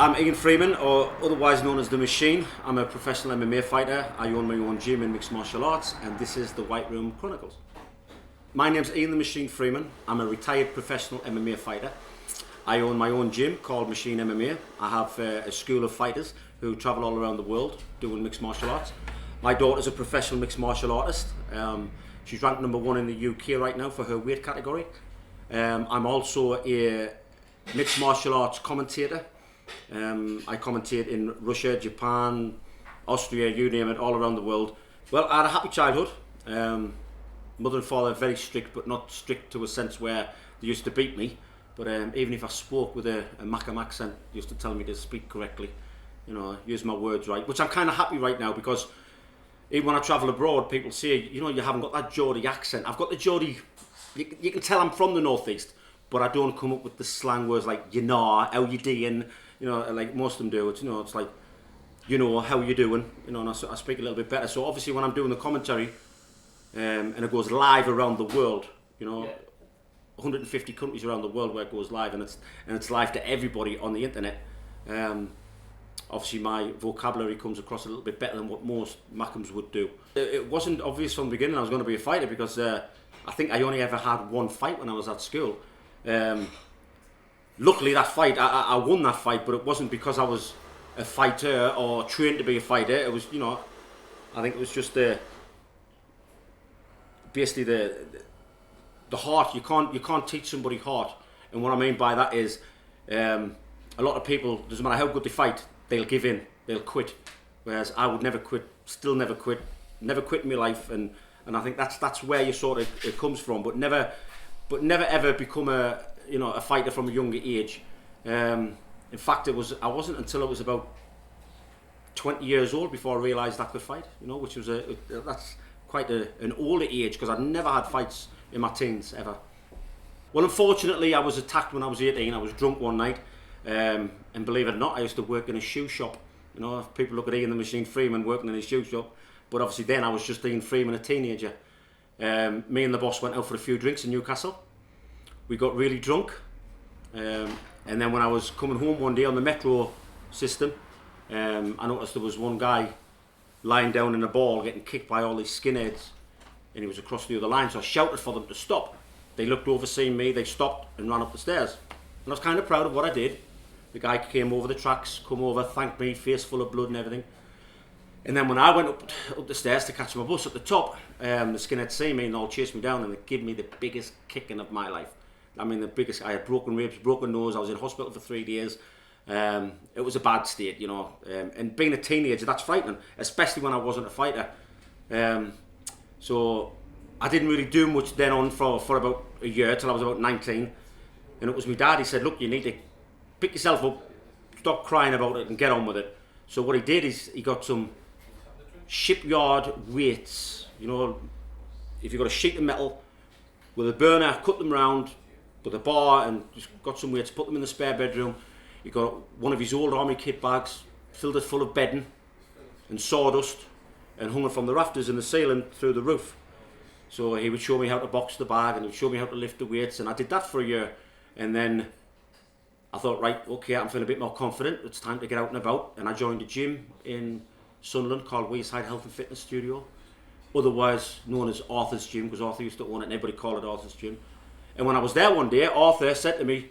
I'm Ian Freeman, or otherwise known as The Machine. I'm a professional MMA fighter. I own my own gym in mixed martial arts, and this is the White Room Chronicles. My name's Ian The Machine Freeman. I'm a retired professional MMA fighter. I own my own gym called Machine MMA. I have a school of fighters who travel all around the world doing mixed martial arts. My daughter's a professional mixed martial artist. She's ranked #1 in the UK right now for her weight category. I'm also a mixed martial arts commentator. I commentate in Russia, Japan, Austria, you name it, all around the world. Well, I had a happy childhood. Mother and father very strict, but not strict to a sense where they used to beat me. But even if I spoke with a Macam accent, they used to tell me to speak correctly, use my words right, which I'm kind of happy right now, because even when I travel abroad, people say, you haven't got that Geordie accent. I've got the Geordie, you can tell I'm from the northeast, but I don't come up with the slang words like, how you doing, like most of them do. It's, it's like, how you doing, and I speak a little bit better. So obviously when I'm doing the commentary, and it goes live around the world, 150 countries around the world where it goes live, and it's live to everybody on the internet. Obviously my vocabulary comes across a little bit better than what most Macams would do. It wasn't obvious from the beginning I was going to be a fighter, because I think I only ever had one fight when I was at school. Luckily that fight, I won that fight, but it wasn't because I was a fighter or trained to be a fighter. It was, I think it was just basically the heart. You can't teach somebody heart, and what I mean by that is a lot of people, doesn't matter how good they fight, they'll give in, they'll quit. Whereas I would never quit, still never quit in my life, and I think that's where you sort of it comes from. But never ever become a fighter from a younger age. In fact, I wasn't until I was about 20 years old before I realised I could fight. Which was that's quite an older age, because I'd never had fights in my teens ever. Well, unfortunately, I was attacked when I was 18. I was drunk one night, and believe it or not, I used to work in a shoe shop. People look at Ian the Machine Freeman working in a shoe shop, but obviously then I was just Ian Freeman, a teenager. Me and the boss went out for a few drinks in Newcastle. We got really drunk, and then when I was coming home one day on the metro system, I noticed there was one guy lying down in a ball getting kicked by all these skinheads, and he was across the other line, so I shouted for them to stop. They looked over, seeing me, they stopped and ran up the stairs, and I was kind of proud of what I did. The guy came over the tracks, come over, thanked me, face full of blood and everything. And then when I went up the stairs to catch my bus at the top, the skinheads see me and all chased me down, and they gave me the biggest kicking of my life. I mean, the biggest. I had broken ribs, broken nose. I was in hospital for 3 days. It was a bad state, and being a teenager, that's frightening, especially when I wasn't a fighter. So I didn't really do much then on for about a year, till I was about 19. And it was my dad. He said, look, you need to pick yourself up, stop crying about it and get on with it. So what he did is he got some shipyard weights. If you've got a sheet of metal with a burner, cut them round with a bar, and just got some weights, put them in the spare bedroom. He got one of his old army kit bags, filled it full of bedding and sawdust, and hung it from the rafters in the ceiling through the roof. So he would show me how to box the bag, and he would show me how to lift the weights, and I did that for a year. And then I thought, right, okay, I'm feeling a bit more confident, it's time to get out and about, and I joined a gym in Sunderland called Wearside Health and Fitness Studio, otherwise known as Arthur's Gym, because Arthur used to own it and everybody called it Arthur's Gym. And when I was there one day, Arthur said to me,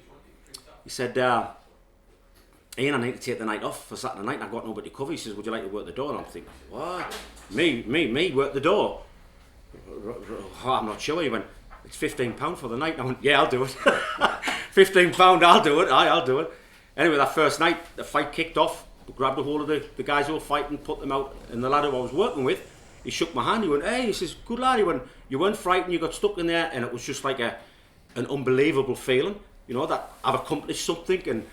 he said, Ian, I need to take the night off for Saturday night, and I've got nobody to cover. He says, would you like to work the door? And I'm thinking, what? Me, work the door? Oh, I'm not sure. He went, it's £15 for the night. And I went, yeah, I'll do it. £15, I'll do it. I'll do it. Anyway, that first night, the fight kicked off. We grabbed a hold of the guys who were fighting, put them out, and the lad who I was working with, he shook my hand. He went, hey, he says, good lad. He went, you weren't frightened, you got stuck in there, and it was just like an unbelievable feeling, that I've accomplished something, and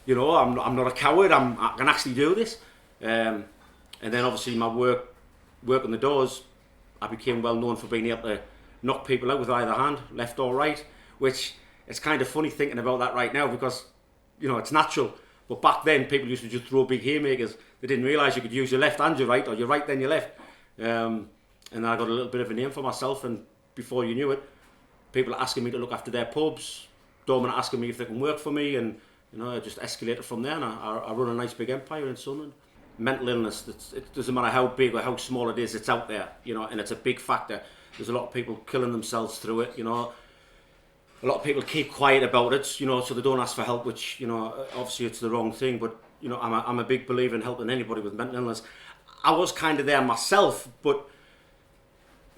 I'm not a coward. I can actually do this. And then obviously my work on the doors, I became well known for being able to knock people out with either hand, left or right, which it's kind of funny thinking about that right now, because it's natural. But back then people used to just throw big haymakers. They didn't realise you could use your left and your right, or your right then your left. And I got a little bit of a name for myself, and before you knew it, people are asking me to look after their pubs, doormen are asking me if they can work for me, and You know, it just escalated from there, and I run a nice big empire in Sunderland. Mental illness, it doesn't matter how big or how small it is, it's out there, you know, and it's a big factor. There's a lot of people killing themselves through it, you know. A lot of people keep quiet about it, you know, so they don't ask for help, which, you know, obviously it's the wrong thing, but, you know, I'm a big believer in helping anybody with mental illness. I was kind of there myself, but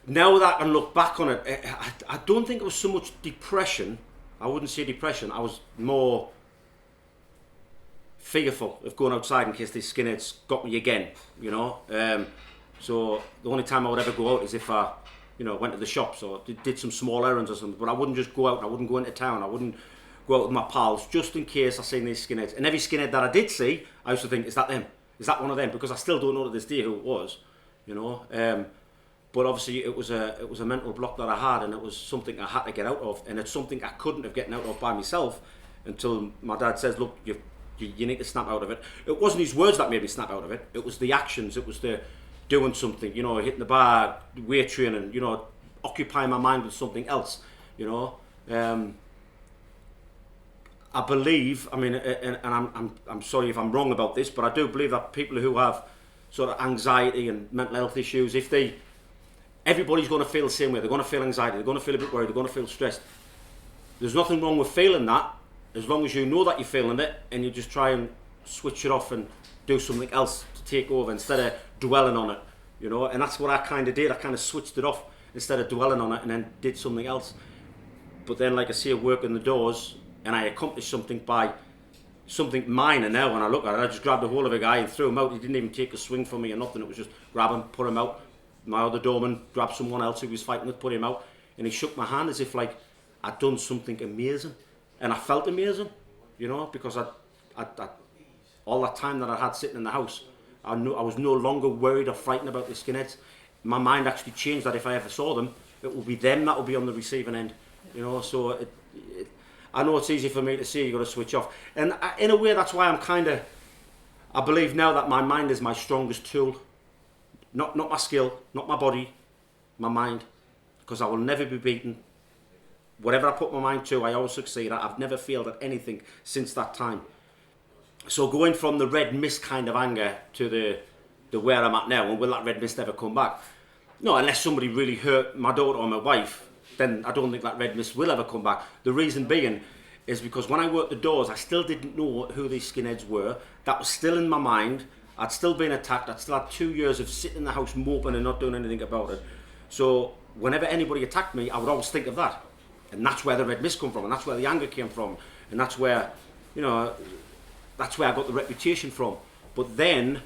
now that I can look back on it, I don't think it was so much depression. I wouldn't say depression. I was more fearful of going outside in case these skinheads got me again, you know. So the only time I would ever go out is if I, you know, went to the shops or did some small errands or something. But I wouldn't just go out. I wouldn't go into town. I wouldn't go out with my pals just in case I seen these skinheads. And every skinhead that I did see, I used to think, is that them? Is that one of them? Because I still don't know to this day who it was, you know. But obviously it was a mental block that I had, and it was something I had to get out of, and it's something I couldn't have gotten out of by myself until my dad says, look, you need to snap out of it. It wasn't his words that made me snap out of it. It was the actions. It was the doing something, you know, hitting the bar, weight training, you know, occupying my mind with something else, you know. I believe, I mean, and I'm sorry if I'm wrong about this, but I do believe that people who have sort of anxiety and mental health issues, everybody's going to feel the same way. They're going to feel anxiety. They're going to feel a bit worried. They're going to feel stressed. There's nothing wrong with feeling that, as long as you know that you're feeling it, and you just try and switch it off and do something else to take over instead of dwelling on it, you know. And that's what I kind of did. I kind of switched it off instead of dwelling on it, and then did something else. But then, like I say, working the doors, and I accomplished something by something minor. Now when I look at it, I just grabbed a hold of a guy and threw him out. He didn't even take a swing from me or nothing. It was just grab him, put him out. My other doorman grabbed someone else who was fighting with, put him out, and he shook my hand as if like I'd done something amazing. And I felt amazing, you know, because I all that time that I had sitting in the house, I knew I was no longer worried or frightened about the skinheads. My mind actually changed that if I ever saw them, it will be them that will be on the receiving end, you know. So I know it's easy for me to say you got to switch off, and in a way that's why I believe now that my mind is my strongest tool, not my skill, not my body, my mind, because I will never be beaten. Whatever I put my mind to, I always succeed. I've never failed at anything since that time. So going from the red mist kind of anger to the where I'm at now, and will that red mist ever come back? No, unless somebody really hurt my daughter or my wife, then I don't think that red mist will ever come back. The reason being is because when I worked the doors, I still didn't know who these skinheads were. That was still in my mind. I'd still been attacked. I'd still had 2 years of sitting in the house moping and not doing anything about it. So whenever anybody attacked me, I would always think of that. And that's where the red mist come from, and that's where the anger came from, and that's where, you know, that's where I got the reputation from. But then,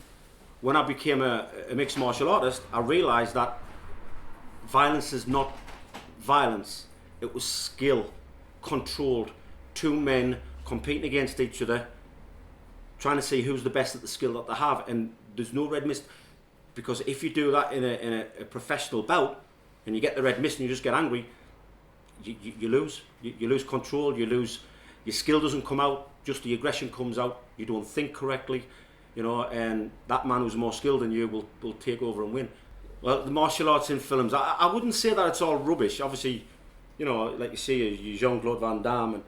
when I became a mixed martial artist, I realised that violence is not violence. It was skill, controlled. Two men competing against each other, trying to see who's the best at the skill that they have. And there's no red mist, because if you do that in a professional bout, and you get the red mist and you just get angry, you lose. You lose control. You lose. Your skill doesn't come out. Just the aggression comes out. You don't think correctly, you know. And that man who's more skilled than you will take over and win. Well, the martial arts in films, I wouldn't say that it's all rubbish. Obviously, you know, like you see, Jean-Claude Van Damme, and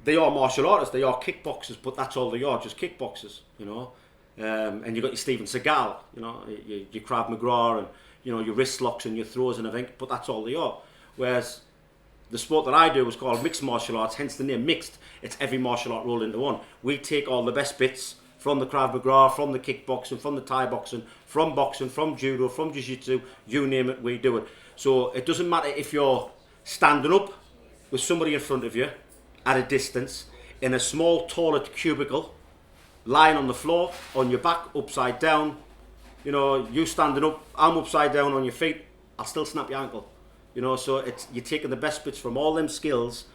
they are martial artists. They are kickboxers, but that's all they are, just kickboxers, you know. And you got your Steven Seagal, you know, your Krav Maga, and you know your wrist locks and your throws and everything. But that's all they are. Whereas the sport that I do is called mixed martial arts, hence the name mixed. It's every martial art rolled into one. We take all the best bits from the Krav Maga, from the kickboxing, from the Thai boxing, from judo, from jiu-jitsu, you name it, we do it. So it doesn't matter if you're standing up with somebody in front of you at a distance in a small toilet cubicle, lying on the floor, on your back, upside down, you know, you standing up, I'm upside down on your feet, I'll still snap your ankle. You know, so you're taking the best bits from all them skills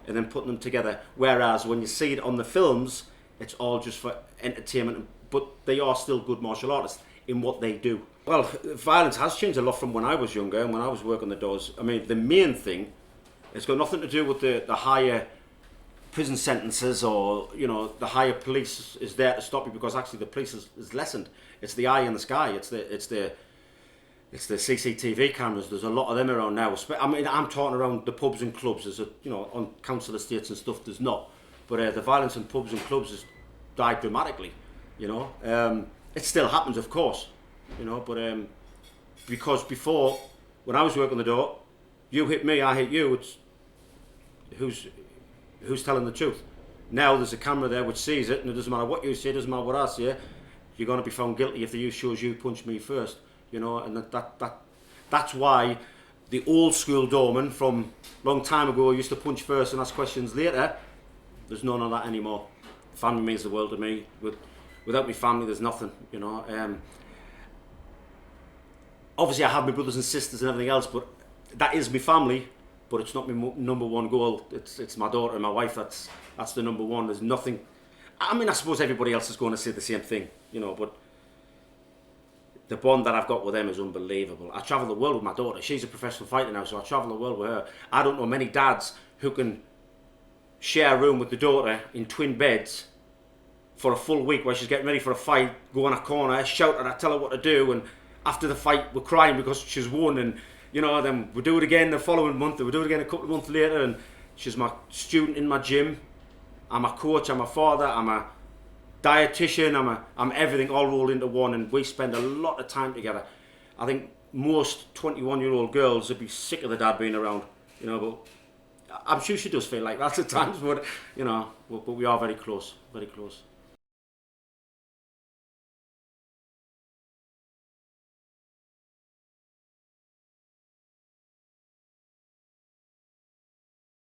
and then putting them together. Whereas when you see it on the films, it's all just for entertainment, but they are still good martial artists in what they do. Well, violence has changed a lot from when I was younger and when I was working the doors. I mean, the main thing, it's got nothing to do with the higher prison sentences, or, you know, the higher police is there to stop you, because actually the police is lessened. It's the eye in the sky. It's the CCTV cameras. There's a lot of them around now. I mean, I'm talking around the pubs and clubs. There's you know, on council estates and stuff, there's not. But the violence in pubs and clubs has died dramatically, you know. It still happens, of course, you know, but because before, when I was working the door, you hit me, I hit you, it's who's telling the truth. Now there's a camera there which sees it, and it doesn't matter what you say, it doesn't matter what I say, you're going to be found guilty if the use shows you punched me first, you know. And that's why the old school doorman from a long time ago used to punch first and ask questions later. There's none of that anymore. Family means the world to me. Without my family, there's nothing, you know. Obviously, I have my brothers and sisters and everything else, but that is my family. But it's not my number one goal. It's my daughter and my wife. That's the number one. There's nothing. I mean, I suppose everybody else is going to say the same thing, you know. But the bond that I've got with them is unbelievable. I travel the world with my daughter. She's a professional fighter now, so I travel the world with her. I don't know many dads who can share a room with the daughter in twin beds for a full week while she's getting ready for a fight, go in a corner, shout at her, tell her what to do, and after the fight we're crying because she's won, and you know, then we do it again the following month, and we do it again a couple of months later, and she's my student in my gym, I'm a coach, I'm a father, I'm a dietitian, I'm everything all rolled into one, and we spend a lot of time together. I think most 21-year-old girls would be sick of the dad being around, you know, but I'm sure she does feel like that at times, but you know, but we are very close, very close.